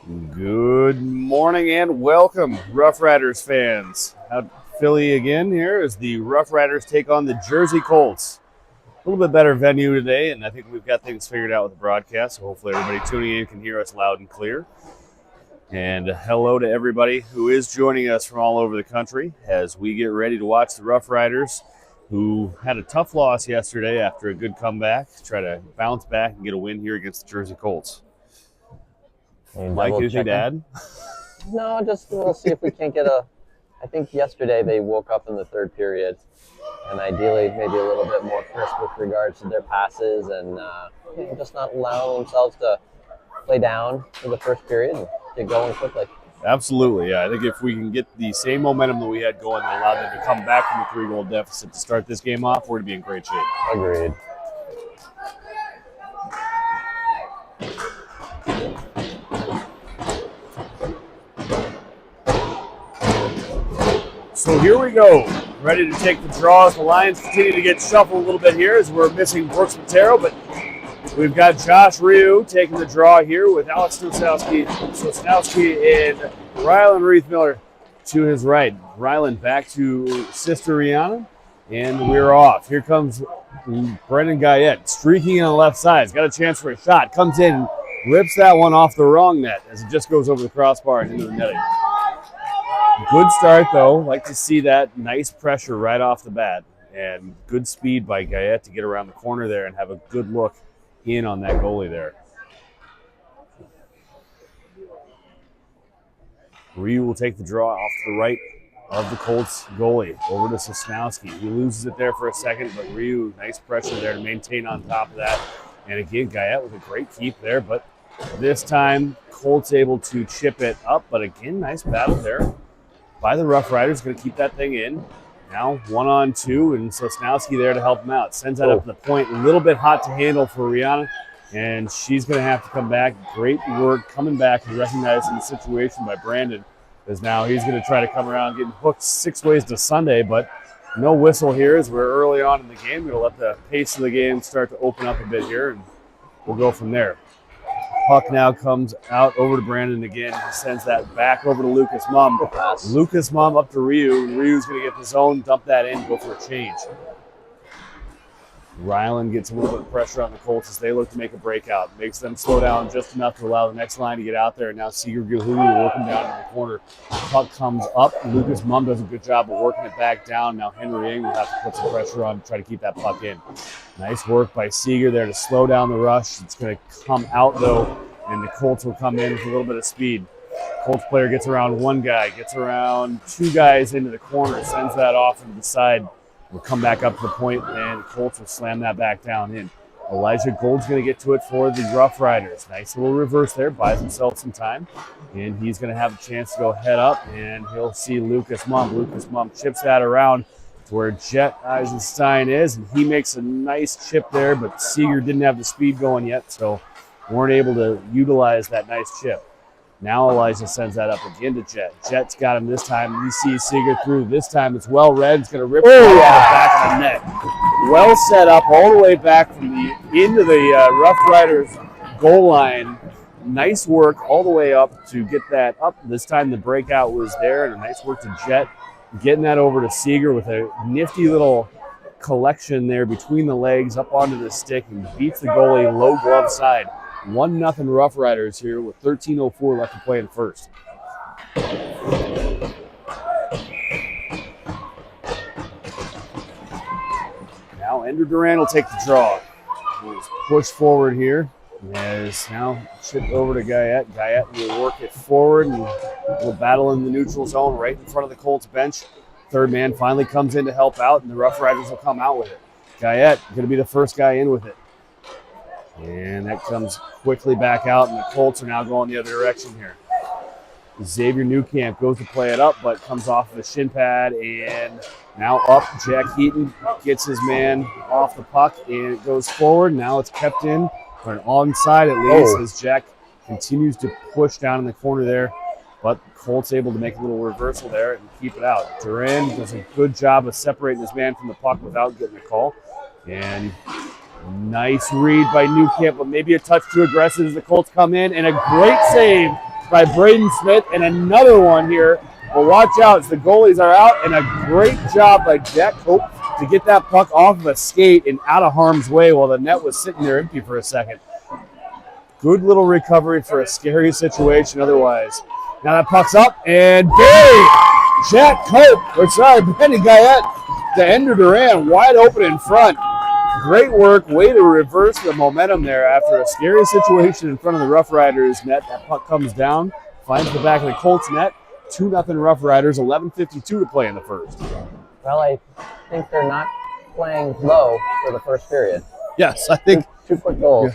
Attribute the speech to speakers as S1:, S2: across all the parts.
S1: Good morning and welcome, Rough Riders fans. Out Philly again here as the Rough Riders take on the Jersey Colts. A little bit better venue today, and I think we've got things figured out with the broadcast, so hopefully everybody tuning in can hear us loud and clear. And hello to everybody who is joining us from all over the country as we get ready to watch the Rough Riders, who had a tough loss yesterday after a good comeback, try to bounce back and get a win here against the Jersey Colts. Mike, anything to add?
S2: No, just we'll see if we can't get I think yesterday they woke up in the third period, and ideally maybe a little bit more crisp with regards to their passes and just not allowing themselves to play down for the first period and get going quickly.
S1: Absolutely, yeah. I think if we can get the same momentum that we had going that allowed them to come back from a 3-goal deficit to start this game off, we're going to be in great shape.
S2: Agreed.
S1: So here we go, ready to take the draws. The Lions continue to get shuffled a little bit here as we're missing Brooks Matero, but we've got Josh Ryu taking the draw here with Alex Sosnowski and Rylan Reith-Miller to his right. Rylan back to Sister Rihanna, and we're off. Here comes Brendan Guyette streaking on the left side. He's got a chance for a shot. Comes in, rips that one off the wrong net as it just goes over the crossbar and into the netting. Good start, though. Like to see that nice pressure right off the bat. And good speed by Guyette to get around the corner there and have a good look in on that goalie there. Ryu will take the draw off to the right of the Colts goalie over to Sosnowski. He loses it there for a second, but Ryu, nice pressure there to maintain on top of that. And again, Guyette with a great keep there, but this time Colts able to chip it up. But again, nice battle there by the Rough Riders, going to keep that thing in. Now 1-on-2, and Sosnowski there to help him out. Sends that up to the point. A little bit hot to handle for Rihanna, and she's going to have to come back. Great work coming back and recognizing the situation by Brandon, because now he's going to try to come around getting hooked 6 ways to Sunday, but no whistle here as we're early on in the game. We're going to let the pace of the game start to open up a bit here, and we'll go from there. Puck now comes out over to Brandon again. He sends that back over to Lucas Mumm. Lucas Mumm up to Ryu, and Ryu's going to get the zone, dump that in, go for a change. Rylan gets a little bit of pressure on the Colts as they look to make a breakout. Makes them slow down just enough to allow the next line to get out there. And now Seeger Gilhooly working down in the corner. Puck comes up. Lucas Mumm does a good job of working it back down. Now Henry Ng will have to put some pressure on to try to keep that puck in. Nice work by Seeger there to slow down the rush. It's going to come out, though, and the Colts will come in with a little bit of speed. Colts player gets around one guy, gets around 2 guys into the corner, sends that off into the side. We'll come back up to the point, and the Colts will slam that back down in. Elijah Gold's going to get to it for the Rough Riders. Nice little reverse there, buys himself some time, and he's going to have a chance to go head up, and he'll see Lucas Mumm. Lucas Mumm chips that around to where Jet Eisenstein is, and he makes a nice chip there, but Seeger didn't have the speed going yet, so weren't able to utilize that nice chip. Now Elijah sends that up again to Jet. Jet's got him this time. He sees Seeger through. This time it's well read. It's going to rip it out the back of the net. Well set up all the way back from the into the Rough Riders goal line. Nice work all the way up to get that up. This time the breakout was there, and a nice work to Jet. Getting that over to Seeger with a nifty little collection there between the legs up onto the stick and beats the goalie low glove side. 1-0 Rough Riders here with 13:04 left to play in first. Now Ender Duran will take the draw. He's pushed forward here. As now chipped over to Guyette. Guyette will work it forward and will battle in the neutral zone right in front of the Colts bench. Third man finally comes in to help out, and the Rough Riders will come out with it. Guyette going to be the first guy in with it. And that comes quickly back out, and the Colts are now going the other direction here. Xavier Newcamp goes to play it up, but comes off of the shin pad, and now up. Jack Heaton gets his man off the puck, and it goes forward. Now it's kept in for an onside at least as Jack continues to push down in the corner there. But Colts able to make a little reversal there and keep it out. Duran does a good job of separating his man from the puck without getting a call. And nice read by Newcamp, but maybe a touch too aggressive as the Colts come in. And a great save by Braden Smith, and another one here. Well, watch out as the goalies are out, and a great job by Jack Cope to get that puck off of a skate and out of harm's way while the net was sitting there empty for a second. Good little recovery for a scary situation otherwise. Now that puck's up, and bang! Jack Cope, or sorry, Benny Guyette to Ender Duran, wide open in front. Great work, way to reverse the momentum there after a scary situation in front of the Rough Riders net. That puck comes down, finds the back of the Colts net. 2-0 Rough Riders, 11:52 to play in the first.
S2: Well, I think they're not playing low for the first period.
S1: Yes, I think
S2: two quick goals.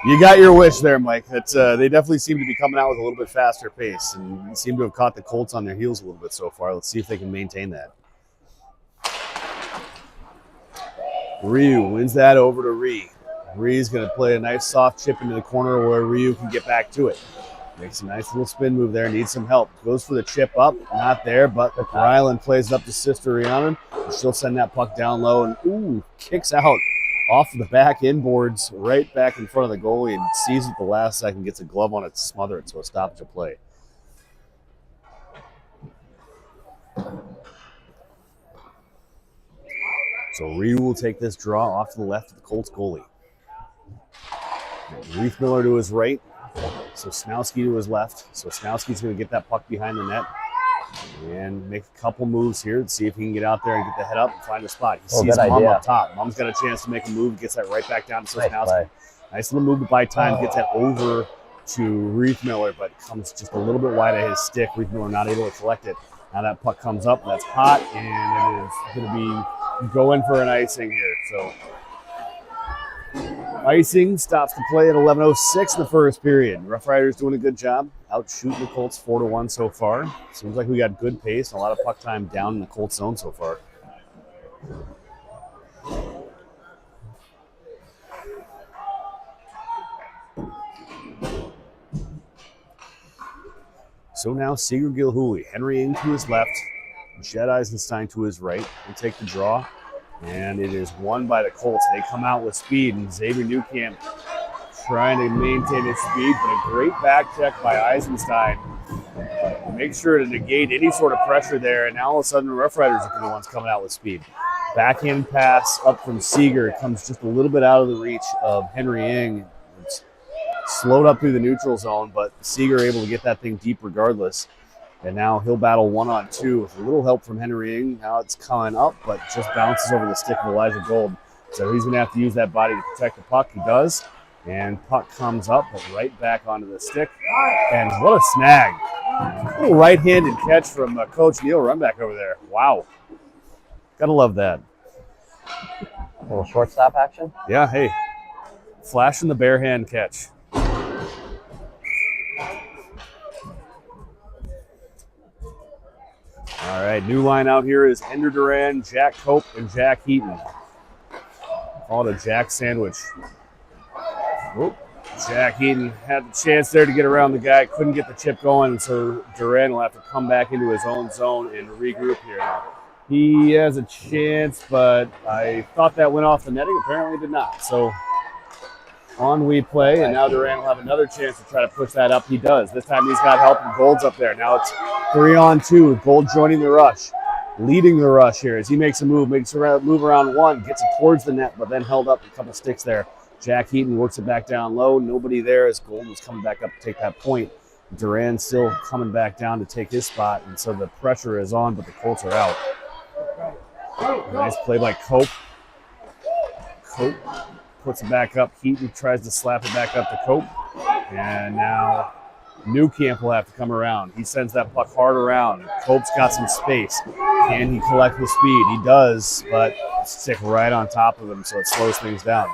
S1: You got your wish there, Mike. That's, they definitely seem to be coming out with a little bit faster pace and seem to have caught the Colts on their heels a little bit so far. Let's see if they can maintain that. Ryu wins that over to Ree. Ree's going to play a nice soft chip into the corner where Ryu can get back to it. Makes a nice little spin move there, needs some help. Goes for the chip up, not there, but Ryland plays it up to Sister Rhiannon. She'll send that puck down low and, ooh, kicks out off the back inboards right back in front of the goalie and sees it at the last second, gets a glove on it to smother it, so a stoppage of play. So Ryu will take this draw off to the left of the Colts goalie. Reith Miller to his right. So Snowski to his left. So Snowski's going to get that puck behind the net and make a couple moves here to see if he can get out there and get the head up and find a spot. He sees Mom up top. Mom's got a chance to make a move, gets that right back down to Snowski. Nice little move to buy time, gets that over to Reith Miller, but comes just a little bit wide of his stick. Reith Miller not able to collect it. Now that puck comes up, that's hot, and it is going to be going for an icing here. So icing stops the play at 11:06 in the first period. Rough Riders doing a good job, out shooting the Colts 4-1 so far. Seems like we got good pace and a lot of puck time down in the Colts zone so far. So now Seeger Gilhooly, Henry Ng to his left, Jed Eisenstein to his right. We'll take the draw. And it is won by the Colts. They come out with speed, and Xavier Newcamp trying to maintain his speed, but a great back check by Eisenstein. Make sure to negate any sort of pressure there, and now all of a sudden the Rough Riders are the ones coming out with speed. Backhand pass up from Seeger comes just a little bit out of the reach of Henry Ng. It's slowed up through the neutral zone, but Seeger able to get that thing deep regardless. And now he'll battle 1-on-2 with a little help from Henry Ng. Now it's coming up, but just bounces over the stick of Elijah Gold. So he's going to have to use that body to protect the puck. He does. And puck comes up, but right back onto the stick. And what a snag. A little right-handed catch from Coach Neil Runback over there. Wow. Gotta love that.
S2: A little shortstop action?
S1: Yeah, hey. Flashing the bare hand catch. All right, new line out here is Ender Duran, Jack Cope, and Jack Heaton. Called a Jack sandwich. Whoop. Jack Heaton had the chance there to get around the guy, couldn't get the chip going, so Duran will have to come back into his own zone and regroup here. He has a chance, but I thought that went off the netting. Apparently did not. So on we play, and now Duran will have another chance to try to push that up. He does. This time he's got help, and Gold's up there. Now it's 3-on-2. Gold joining the rush, leading the rush here as he makes a move, makes a move around one, gets it towards the net, but then held up a couple sticks there. Jack Heaton works it back down low. Nobody there as Gold was coming back up to take that point. Duran still coming back down to take his spot, and so the pressure is on, but the Colts are out. Nice play by Cope. Cope puts it back up. Heaton tries to slap it back up to Cope. And now Newcamp will have to come around. He sends that puck hard around. Cope's got some space. Can he collect with speed? He does, but stick right on top of him, so it slows things down.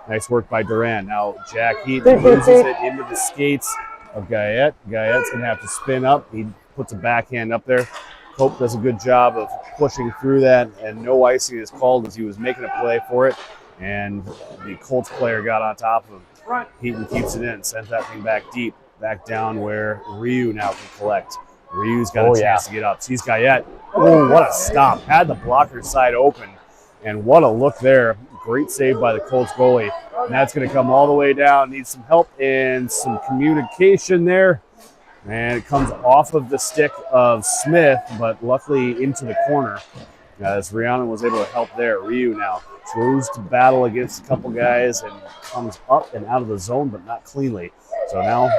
S1: Nice work by Duran. Now Jack Heaton loses it into the skates of Guyette. Guyette's going to have to spin up. He puts a backhand up there. Cope does a good job of pushing through that, and no icing is called as he was making a play for it. And the Colts player got on top of him. Heaton keeps it in, sends that thing back deep, back down where Ryu now can collect. Ryu's got a chance to get up. Sees Guyette. Oh, what a stop. Had the blocker side open, and what a look there. Great save by the Colts goalie. And that's going to come all the way down. Needs some help and some communication there. And it comes off of the stick of Smith, but luckily into the corner as Rihanna was able to help there. Ryu now goes to battle against a couple guys and comes up and out of the zone, but not cleanly. So now a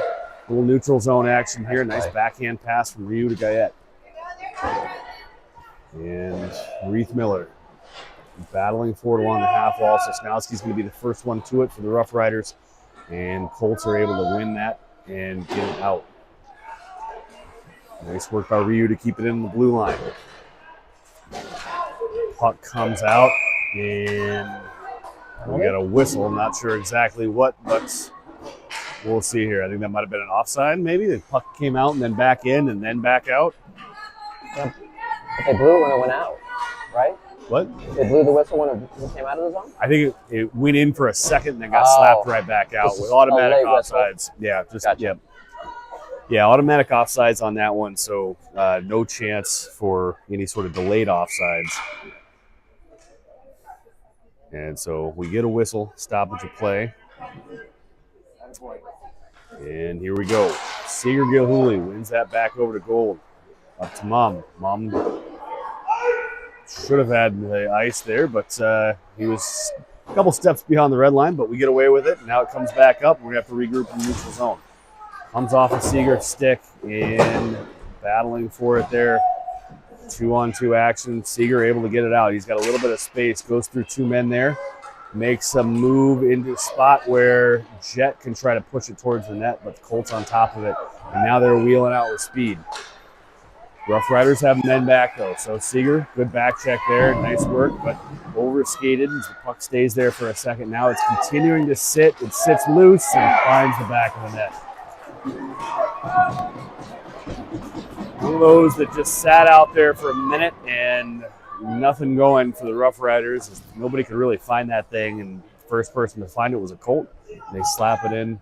S1: little neutral zone action here. Nice backhand pass from Ryu to Guyette. And Reith Miller battling forward along the half wall. So Snowski's going to be the first one to it for the Rough Riders. And Colts are able to win that and get it out. Nice work by Ryu to keep it in the blue line. Puck comes out, and we got a whistle. I'm not sure exactly what, but we'll see here. I think that might have been an offside, maybe. The puck came out and then back in and then back out.
S2: Yeah. But they blew it when it went out, right?
S1: What?
S2: They blew the whistle when it came out of the zone?
S1: I think it went in for a second and then got slapped right back out with automatic offsides. Yeah, just
S2: gotcha.
S1: Yeah, automatic offsides on that one, so no chance for any sort of delayed offsides. And so we get a whistle, stoppage of play. And here we go. Seeger Gilhooly wins that back over to Gold. Up to Mom. Mom should have had the ice there, but he was a couple steps beyond the red line, but we get away with it. Now it comes back up. We're going to have to regroup in the neutral zone. Comes off a Seeger stick and battling for it there. 2-on-2 action. Seeger able to get it out. He's got a little bit of space. Goes through two men there. Makes a move into a spot where Jet can try to push it towards the net, but the Colts on top of it. And now they're wheeling out with speed. Rough Riders have men back though. So Seeger, good back check there. Nice work, but over skated as the puck stays there for a second. Now it's continuing to sit. It sits loose and finds the back of the net. One of those that just sat out there for a minute and nothing going for the Rough Riders. Nobody could really find that thing, and the first person to find it was a Colt. They slap it in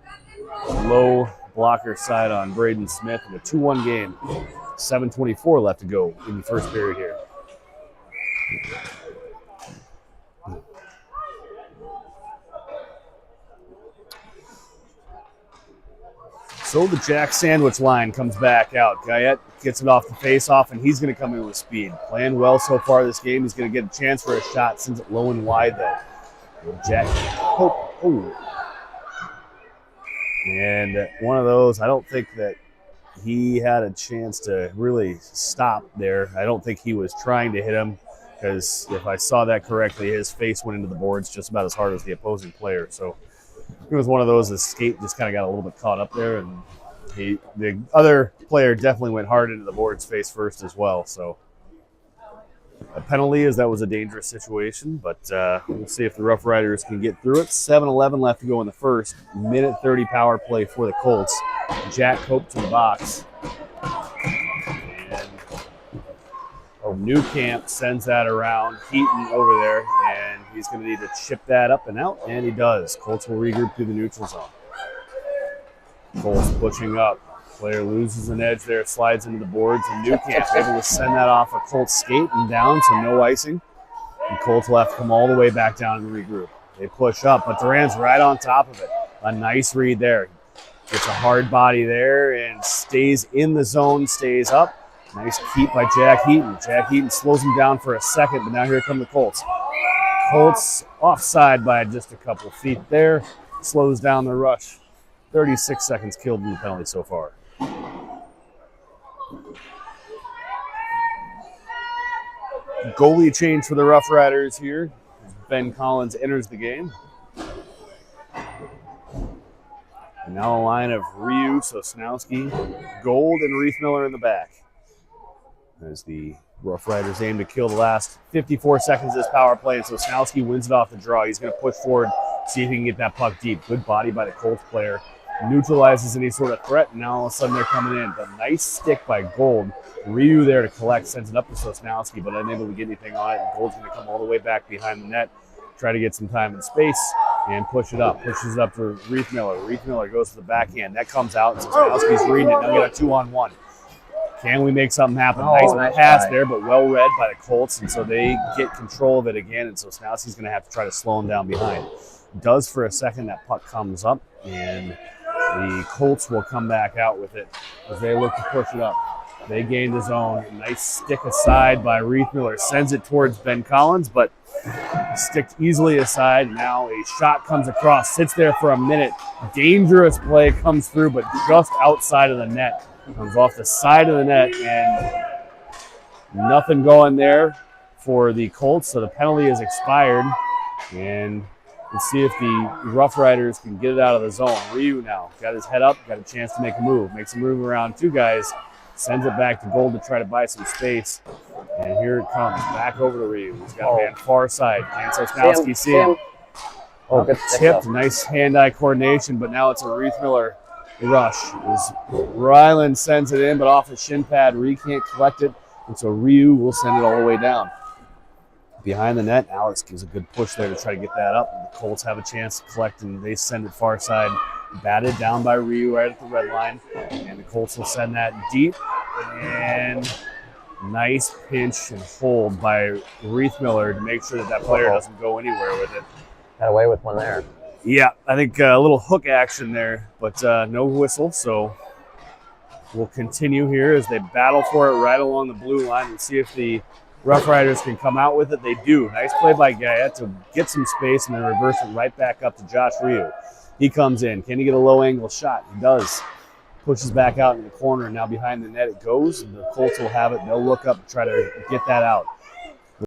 S1: low blocker side on Braden Smith in a 2-1 game. 7:24 left to go in the first period here. So the Jack Sandwich line comes back out. Guyette gets it off the face-off, and he's going to come in with speed. Playing well so far this game. He's going to get a chance for a shot. Sends it low and wide, though. Jack, and one of those, I don't think that he had a chance to really stop there. I don't think he was trying to hit him, because if I saw that correctly, his face went into the boards just about as hard as the opposing player. So it was one of those, the skate just kind of got a little bit caught up there, and the other player definitely went hard into the boards face first as well. So a penalty, as that was a dangerous situation, but we'll see if the Rough Riders can get through it. 7:11 left to go in the first. Minute 30 power play for the Colts. Jack Cope to the box. And Newcamp sends that around. Heaton over there, and he's going to need to chip that up and out, and he does. Colts will regroup through the neutral zone. Colts pushing up. Player loses an edge there, slides into the boards, and Newcamp able to send that off a Colts skate and down, so no icing. And Colts will have to come all the way back down and regroup. They push up, but Duran's right on top of it. A nice read there. Gets a hard body there and stays in the zone, stays up. Nice keep by Jack Heaton. Jack Heaton slows him down for a second, but now here come the Colts. Colts offside by just a couple feet there. Slows down the rush. 36 seconds killed in the penalty so far. Goalie change for the Rough Riders here. Ben Collins enters the game. And now a line of Ryu, Sosnowski, Gold, and Reith Miller in the back. As the Rough Riders aim to kill the last 54 seconds of this power play, and Sosnowski wins it off the draw. He's going to push forward, see if he can get that puck deep. Good body by the Colts player. Neutralizes any sort of threat, and now all of a sudden they're coming in. But nice stick by Gold. Ryu there to collect, sends it up to Sosnowski, but unable to get anything on it. And Gold's going to come all the way back behind the net, try to get some time and space, and push it up. Pushes it up to Reith Miller. Reith Miller goes to the backhand. That comes out, and Sosnowski's reading it. Now we got a 2-on-1. Can we make something happen? Nice pass there, but well read by the Colts, and so they get control of it again, and Sosnowski's going to have to try to slow him down behind. Does for a second. That puck comes up, and The Colts will come back out with it as they look to push it up. They gain the zone. A nice stick aside by Reith Miller. Sends it towards Ben Collins, but sticked easily aside. Now a shot comes across, sits there for a minute. Dangerous play comes through, but just outside of the net. Comes off the side of the net, and nothing going there for the Colts. So the penalty is expired, and let's see if the Rough Riders can get it out of the zone. Ryu now got his head up, got a chance to make a move. Makes a move around two guys. Sends it back to Gold to try to buy some space. And here it comes, back over to Ryu. He's got a man far side. Can't Sosnowski see him.
S2: Oh, good
S1: tipped. Nice hand-eye coordination, but now it's a Reith Miller rush. As Ryland sends it in, but off the shin pad. Ree can't collect it, and so Ryu will send it all the way down. Behind the net, Alex gives a good push there to try to get that up. The Colts have a chance to collect, and they send it far side. Batted down by Ryu right at the red line, and the Colts will send that deep. And nice pinch and hold by Reith Miller to make sure that that player doesn't go anywhere with it.
S2: Got away with one there.
S1: Yeah, I think a little hook action there, but no whistle. So we'll continue here as they battle for it right along the blue line and see if the Rough Riders can come out with it. They do. Nice play by Guyette to get some space and then reverse it right back up to Josh Ryu. He comes in. Can he get a low-angle shot? He does. Pushes back out in the corner, and now behind the net it goes. And the Colts will have it. They'll look up and try to get that out.